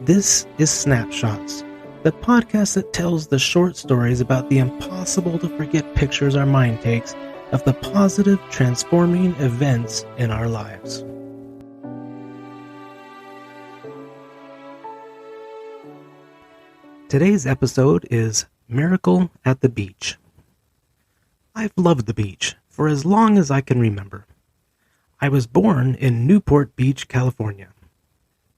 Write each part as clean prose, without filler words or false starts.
This is Snapshots, the podcast that tells the short stories about the impossible to forget pictures our mind takes of the positive, transforming events in our lives. Today's episode is Miracle at the Beach. I've loved the beach for as long as I can remember. I was born in Newport Beach, California.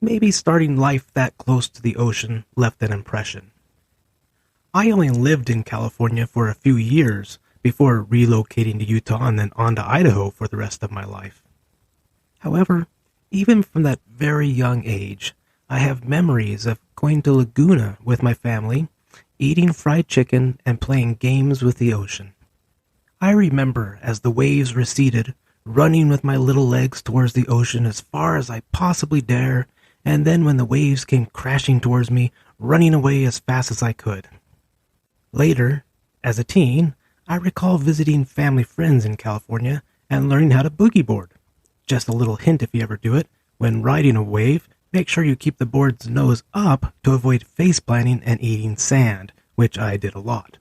Maybe starting life that close to the ocean left an impression. I only lived in California for a few years before relocating to Utah and then on to Idaho for the rest of my life. However, even from that very young age, I have memories of going to Laguna with my family, eating fried chicken, and playing games with the ocean. I remember as the waves receded, running with my little legs towards the ocean as far as I possibly dare, and then when the waves came crashing towards me, running away as fast as I could. Later, as a teen, I recall visiting family friends in California and learning how to boogie board. Just a little hint if you ever do it, when riding a wave, make sure you keep the board's nose up to avoid face planting and eating sand, which I did a lot.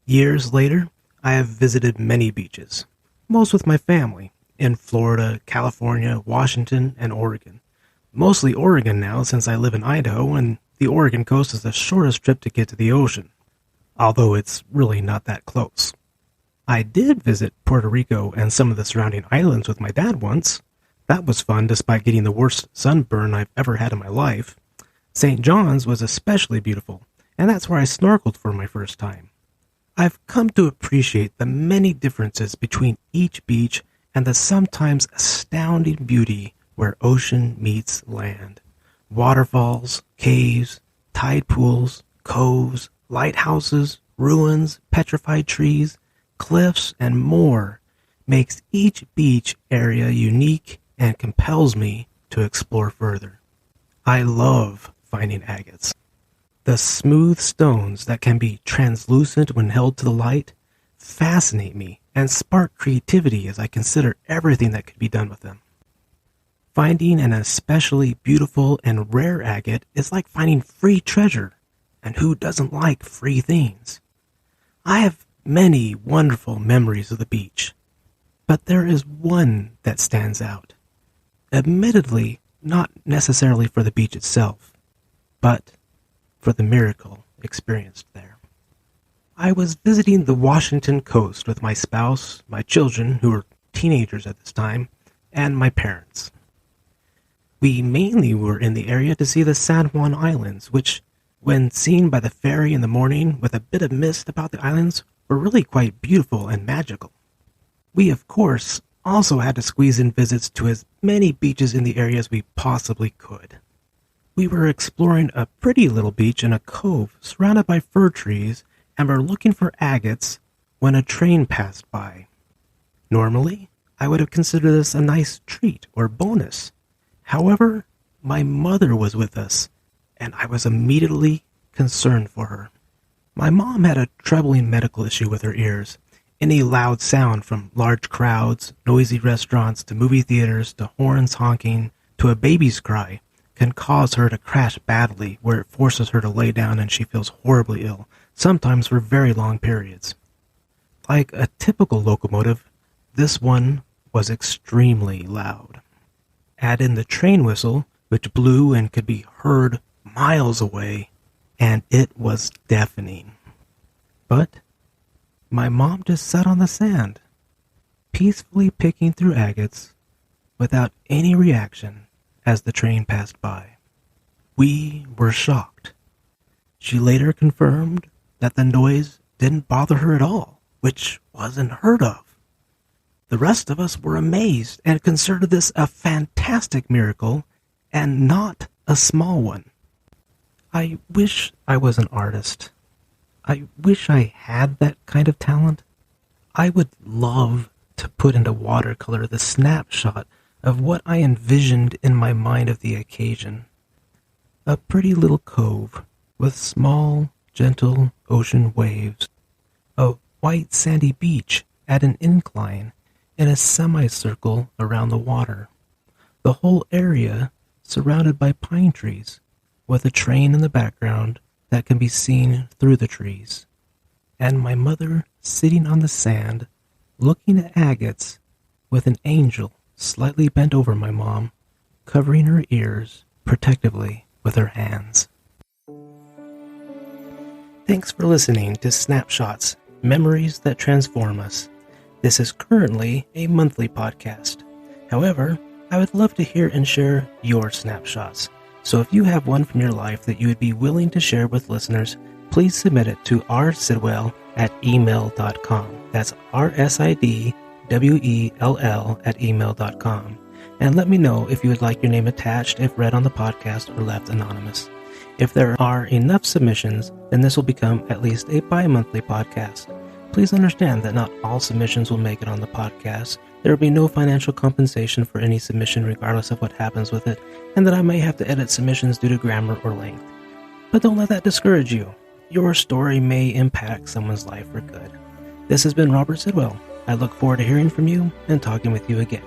Years later, I have visited many beaches, most with my family, in Florida, California, Washington, and Oregon. Mostly Oregon now since I live in Idaho and the Oregon coast is the shortest trip to get to the ocean, although it's really not that close. I did visit Puerto Rico and some of the surrounding islands with my dad once. That was fun despite getting the worst sunburn I've ever had in my life. St. John's was especially beautiful, and that's where I snorkeled for my first time. I've come to appreciate the many differences between each beach and the sometimes astounding beauty where ocean meets land. Waterfalls, caves, tide pools, coves, lighthouses, ruins, petrified trees, cliffs, and more makes each beach area unique and compels me to explore further. I love finding agates. The smooth stones that can be translucent when held to the light fascinate me and spark creativity as I consider everything that could be done with them. Finding an especially beautiful and rare agate is like finding free treasure, and who doesn't like free things? I have many wonderful memories of the beach, but there is one that stands out. Admittedly, not necessarily for the beach itself, but for the miracle experienced there. I was visiting the Washington coast with my spouse, my children, who were teenagers at this time, and my parents. We mainly were in the area to see the San Juan Islands, which, when seen by the ferry in the morning with a bit of mist about the islands, were really quite beautiful and magical. We, of course, also had to squeeze in visits to as many beaches in the area as we possibly could. We were exploring a pretty little beach in a cove surrounded by fir trees and were looking for agates when a train passed by. Normally, I would have considered this a nice treat or bonus. However, my mother was with us, and I was immediately concerned for her. My mom had a troubling medical issue with her ears. Any loud sound from large crowds, noisy restaurants, to movie theaters, to horns honking, to a baby's cry can cause her to crash badly where it forces her to lay down and she feels horribly ill, sometimes for very long periods. Like a typical locomotive, this one was extremely loud. Add in the train whistle, which blew and could be heard miles away, and it was deafening. But my mom just sat on the sand, peacefully picking through agates without any reaction as the train passed by. We were shocked. She later confirmed that the noise didn't bother her at all, which was unheard of. The rest of us were amazed and considered this a fantastic miracle and not a small one. I wish I was an artist. I wish I had that kind of talent. I would love to put into watercolor the snapshot of what I envisioned in my mind of the occasion. A pretty little cove with small, gentle ocean waves. A white sandy beach at an incline in a semicircle around the water. The whole area surrounded by pine trees, with a train in the background that can be seen through the trees, and my mother sitting on the sand, looking at agates, with an angel slightly bent over my mom, covering her ears protectively with her hands. Thanks for listening to Snapshots, Memories That Transform Us. This is currently a monthly podcast. However, I would love to hear and share your snapshots. So if you have one from your life that you would be willing to share with listeners, please submit it to rsidwell@email.com. That's rsidwell@email.com. And let me know if you would like your name attached if read on the podcast or left anonymous. If there are enough submissions, then this will become at least a bi-monthly podcast. Please understand that not all submissions will make it on the podcast. There will be no financial compensation for any submission regardless of what happens with it, and that I may have to edit submissions due to grammar or length. But don't let that discourage you. Your story may impact someone's life for good. This has been Robert Sidwell. I look forward to hearing from you and talking with you again.